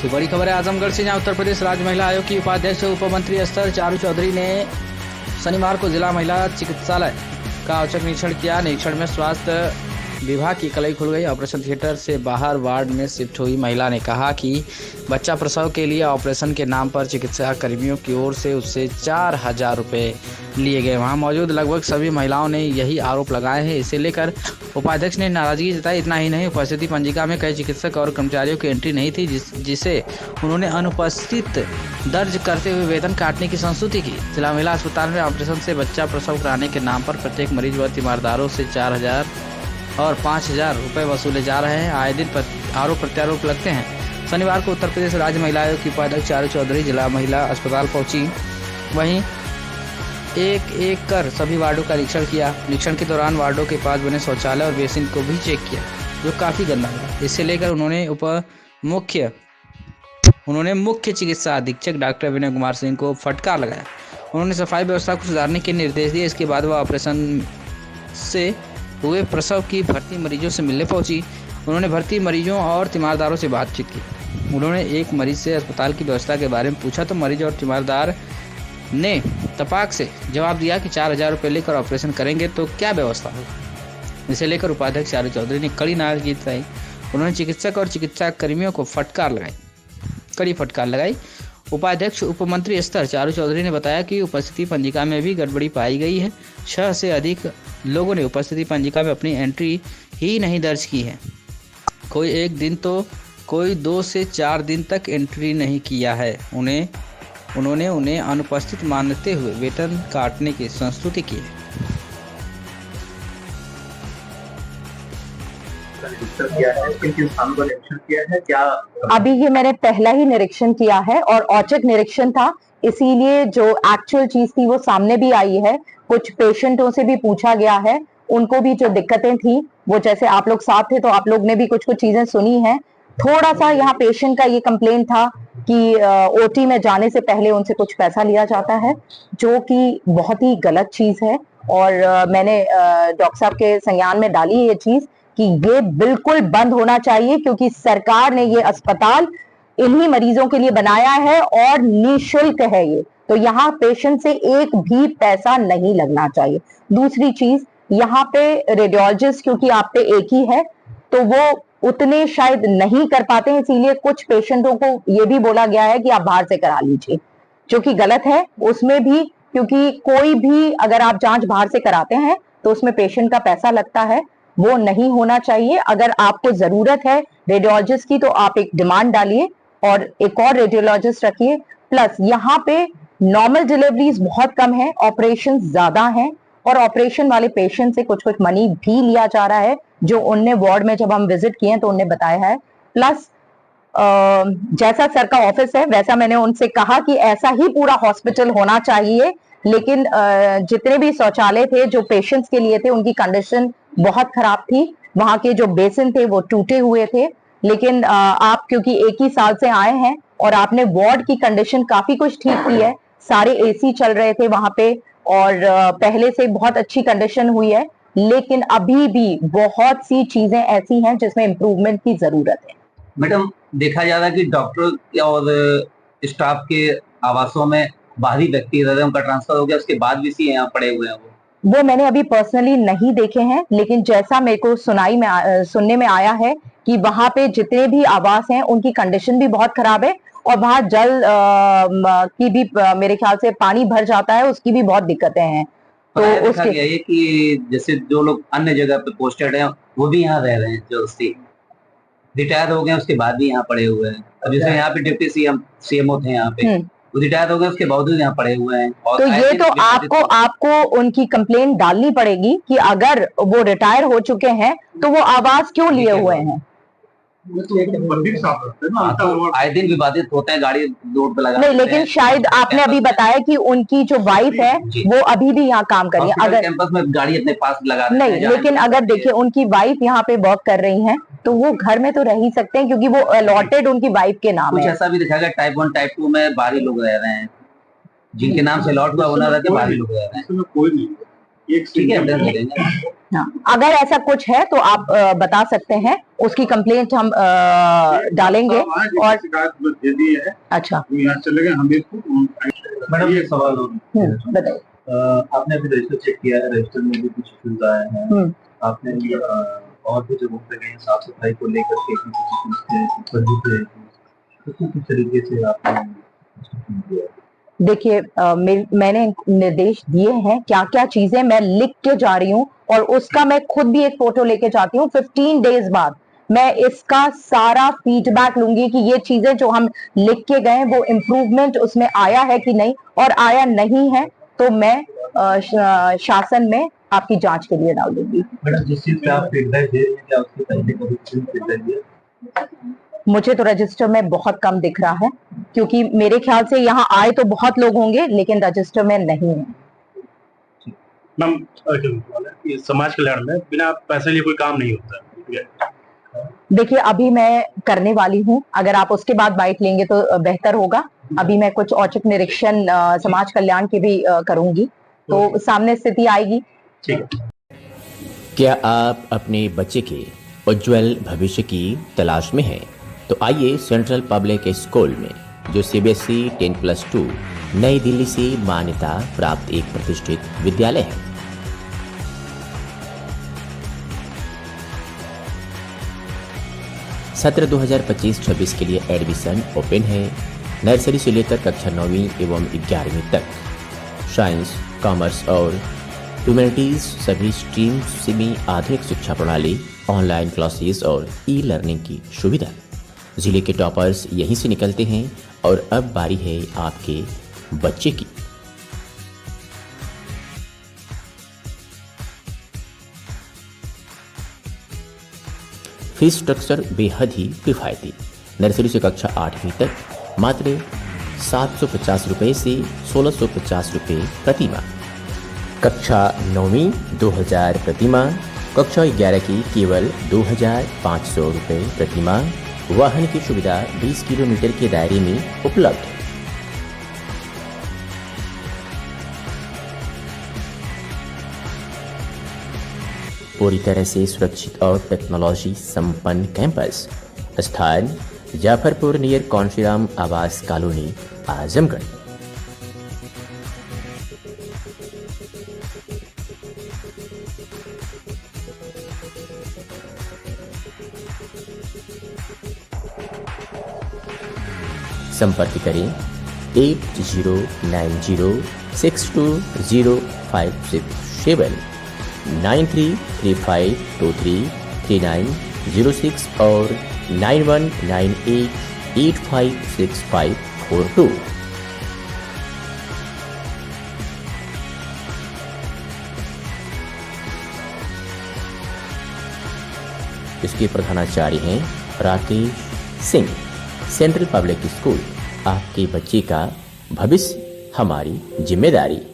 तो बड़ी खबर है आजमगढ़ से, जहां उत्तर प्रदेश राज्य महिला आयोग की उपाध्यक्ष उप मंत्री अख्तर चारू चौधरी ने शनिवार को जिला महिला चिकित्सालय का औचक निरीक्षण किया। निरीक्षण में स्वास्थ्य विभाग की कलई खुल गई। ऑपरेशन थिएटर से बाहर वार्ड में शिफ्ट हुई महिला ने कहा कि बच्चा प्रसव के लिए ऑपरेशन के नाम पर चिकित्सा कर्मियों की ओर से उससे 4,000 रुपये लिए गए। वहां मौजूद लगभग सभी महिलाओं ने यही आरोप लगाए हैं। इसे लेकर उपाध्यक्ष ने नाराजगी जताई। इतना ही नहीं, उपस्थिति पंजिका में कई चिकित्सक और कर्मचारियों की एंट्री नहीं थी, जिसे उन्होंने अनुपस्थित दर्ज करते हुए वेतन काटने की संस्तुति की। जिला महिला अस्पताल में ऑपरेशन से बच्चा प्रसव कराने के नाम पर प्रत्येक मरीज व तीमारदारों से 4,000 और 5,000 रुपये वसूले जा रहे हैं। आए दिन आरोप प्रत्यारोप लगते हैं। शनिवार को उत्तर प्रदेश राज्य महिला आयोग की उपाध्यक्ष चारू चौधरी जिला महिला अस्पताल पहुंची। वहीं एक एक कर सभी वार्डों का निरीक्षण किया। निरीक्षण के दौरान वार्डों के पास बने शौचालय और बेसिन को भी चेक किया, जो काफ़ी गंदा था। इससे लेकर उन्होंने मुख्य चिकित्सा अधीक्षक डॉक्टर विनय कुमार सिंह को फटकार लगाया। उन्होंने सफाई व्यवस्था को सुधारने के निर्देश दिए। इसके बाद वह ऑपरेशन से हुए प्रसव की भर्ती मरीजों से मिलने पहुंची। उन्होंने भर्ती मरीजों और तीमारदारों से बातचीत की। उन्होंने एक मरीज से अस्पताल की व्यवस्था के बारे में पूछा तो मरीज और तीमारदार ने तपाक से जवाब दिया कि 4,000 रुपये लेकर ऑपरेशन करेंगे तो क्या व्यवस्था होगी। इसे लेकर उपाध्यक्ष चारू चौधरी ने कड़ी नाराजगी जताई। उन्होंने चिकित्सक और चिकित्सा कर्मियों को कड़ी फटकार लगाई। उपाध्यक्ष उप मंत्री अख्तर चारू चौधरी ने बताया कि उपस्थिति पंजिका में भी गड़बड़ी पाई गई है। 6 से अधिक लोगों ने उपस्थिति पंजिका में अपनी एंट्री ही नहीं दर्ज की है। कोई एक दिन तो कोई 2 से 4 दिन तक एंट्री नहीं किया है। उन्होंने उन्हें अनुपस्थित मानते हुए वेतन काटने की संस्तुति की है। अभी ये मैंने पहला ही निरीक्षण किया है और औचक निरीक्षण था, इसीलिए जो एक्चुअल चीज थी वो सामने भी आई है। कुछ पेशेंटों से भी पूछा गया है, उनको भी जो दिक्कतें थी वो, जैसे आप लोग साथ थे तो आप लोग ने भी कुछ चीजें सुनी हैं। थोड़ा सा यहाँ पेशेंट का ये कंप्लेंट था कि ओटी में जाने से पहले उनसे कुछ पैसा लिया जाता है, जो कि बहुत ही गलत चीज है। और मैंने डॉक्टर साहब के संज्ञान में डाली ये चीज कि ये बिल्कुल बंद होना चाहिए, क्योंकि सरकार ने ये अस्पताल इन्हीं मरीजों के लिए बनाया है और निःशुल्क है ये। तो यहाँ पेशेंट से एक भी पैसा नहीं लगना चाहिए। दूसरी चीज, यहाँ पे रेडियोलॉजिस्ट क्योंकि आप पे एक ही है तो वो उतने शायद नहीं कर पाते हैं, इसीलिए कुछ पेशेंटों को ये भी बोला गया है कि आप बाहर से करा लीजिए, जो कि गलत है। उसमें भी, क्योंकि कोई भी अगर आप जांच बाहर से कराते हैं तो उसमें पेशेंट का पैसा लगता है, वो नहीं होना चाहिए। अगर आपको जरूरत है रेडियोलॉजिस्ट की तो आप एक डिमांड डालिए और एक और रेडियोलॉजिस्ट रखिए। प्लस यहाँ पे नॉर्मल डिलीवरीज बहुत कम है, ऑपरेशन ज्यादा हैं और ऑपरेशन वाले पेशेंट से कुछ मनी भी लिया जा रहा है, जो उनने वार्ड में जब हम विजिट किए तो उनने बताया है। प्लस जैसा सर का ऑफिस है वैसा मैंने उनसे कहा कि ऐसा ही पूरा हॉस्पिटल होना चाहिए, लेकिन जितने भी शौचालय थे जो पेशेंट्स के लिए थे उनकी कंडीशन बहुत खराब थी। वहां के जो बेसिन थे वो टूटे हुए थे। लेकिन आप क्योंकि एक ही साल से आए हैं और आपने वार्ड की कंडीशन काफी कुछ ठीक की है, सारे एसी चल रहे थे वहां पे और पहले से बहुत अच्छी कंडीशन हुई है, लेकिन अभी भी बहुत सी चीजें ऐसी हैं जिसमें इम्प्रूवमेंट की जरूरत है। मैडम, देखा जा रहा है कि डॉक्टर और स्टाफ के आवासों में बाहरी व्यक्ति रहते हैं, उनका ट्रांसफर हो गया, उसके बाद भी सी यहाँ पड़े हुए हैं। वो मैंने अभी पर्सनली नहीं देखे हैं, लेकिन जैसा मेरे को सुनने में आया है कि वहां पे जितने भी आवास हैं उनकी कंडीशन भी बहुत खराब है और वहां जल की भी मेरे ख्याल से पानी भर जाता है, उसकी भी बहुत दिक्कतें हैं। तो उसके ये कि जैसे जो लोग अन्य जगह पे पोस्टेड हैं वो भी यहाँ रह रहे हैं, जो रिटायर हो गए उसके बाद भी यहाँ पड़े हुए हैं। अब जैसे यहाँ पे डिप्टी सीएमओ थे यहाँ पे, वो रिटायर हो गए उसके बावजूद यहाँ पड़े हुए हैं। और तो ये तो आपको उनकी कंप्लेंट डालनी पड़ेगी कि अगर वो रिटायर हो चुके हैं तो वो आवास क्यों लिए हुए हैं। आए दिन विवादित होते हैं, गाड़ी रोड पे लगा नहीं, लेकिन शायद आपने अभी बताया कि उनकी जो वाइफ है वो अभी भी यहाँ काम कर रही है। अगर कैंपस में गाड़ी अपने पास लगा नहीं, लेकिन अगर देखिए उनकी वाइफ यहाँ पे वर्क कर रही हैं तो वो घर में तो रह ही सकते हैं, क्योंकि वो अलॉटेड उनकी वाइफ के नाम है। कुछ ऐसा भी दिखा गया टाइप 1 टाइप 2 में बाहरी लोग रह रहे हैं, जिनके नाम से अलॉट हुआ ओनर रहते बाहरी लोग रह रहे हैं। कोई नहीं, ठीक है, डन करेंगे। हाँ, अगर ऐसा कुछ है तो आप बता सकते हैं, उसकी कंप्लेंट हम डालेंगे। और शिकायत दे दी है। अच्छा, तो यहाँ चले गए हम इसको। मैडम ये सवाल और बताइए। आपने अभी रजिस्टर चेक किया है, रजिस्टर में भी कुछ इश्यूज आए हैं। आपने और भी जगहों पे गए साफ सफाई को लेकर के किस तरीके से आपने? देखिए, मैंने निर्देश दिए हैं क्या क्या चीजें मैं लिख के जा रही हूँ, और उसका मैं खुद भी एक फोटो लेके जाती हूँ। 15 डेज बाद मैं इसका सारा फीडबैक लूंगी कि ये चीजें जो हम लिख के गए वो इम्प्रूवमेंट उसमें आया है कि नहीं, और आया नहीं है तो मैं शासन में आपकी जांच के लिए डाल दूंगी। मैडम, जिस चीज पे आप फीडबैक दे रहे हैं, क्या उसके पहले कभी फीडबैक दिया? मुझे तो रजिस्टर में बहुत कम दिख रहा है, क्योंकि मेरे ख्याल से यहाँ आए तो बहुत लोग होंगे लेकिन रजिस्टर में नहीं है। मैम, ये समाज कल्याण में बिना पैसे लिए कोई काम नहीं होता। देखिए, अभी मैं करने वाली हूँ, अगर आप उसके बाद बाइट लेंगे तो बेहतर होगा। अभी मैं कुछ औचक निरीक्षण समाज कल्याण के भी करूंगी, तो सामने स्थिति आएगी। क्या आप अपने बच्चे के उज्जवल भविष्य की तलाश में हैं? तो आइए सेंट्रल पब्लिक स्कूल में, जो CBSE 10+2 नई दिल्ली से मान्यता प्राप्त एक प्रतिष्ठित विद्यालय है। सत्र 2025-26 के लिए एडमिशन ओपन है। नर्सरी से लेकर कक्षा 9वीं एवं 11वीं तक। साइंस, कॉमर्स और ह्यूमैनिटीज सभी स्ट्रीम्स में आधुनिक शिक्षा प्रणाली, ऑनलाइन क्लासेस और ई-लर्निंग की सुविधा। जिले के टॉपर्स यहीं से निकलते हैं और अब बारी है आपके बच्चे की। फीस स्ट्रक्चर बेहद ही किफायती। नर्सरी से कक्षा 8वीं तक मात्र 750 रुपये से 1650 रुपये प्रति माह। कक्षा 9वीं 2000 प्रति माह। कक्षा 11 की केवल 2500 रुपये प्रति माह। वाहन की सुविधा 20 किलोमीटर के दायरे में उपलब्ध है। पूरी तरह से सुरक्षित और टेक्नोलॉजी संपन्न कैंपस। स्थान जाफरपुर नियर कौनशीराम आवास कॉलोनी, आजमगढ़। संपर्क करें 8090620567, 9335233906 और 9198856542। इसके प्रधानाचार्य हैं Rakesh Singh. Central public school, आपके बच्चे का भविष्य हमारी जिम्मेदारी।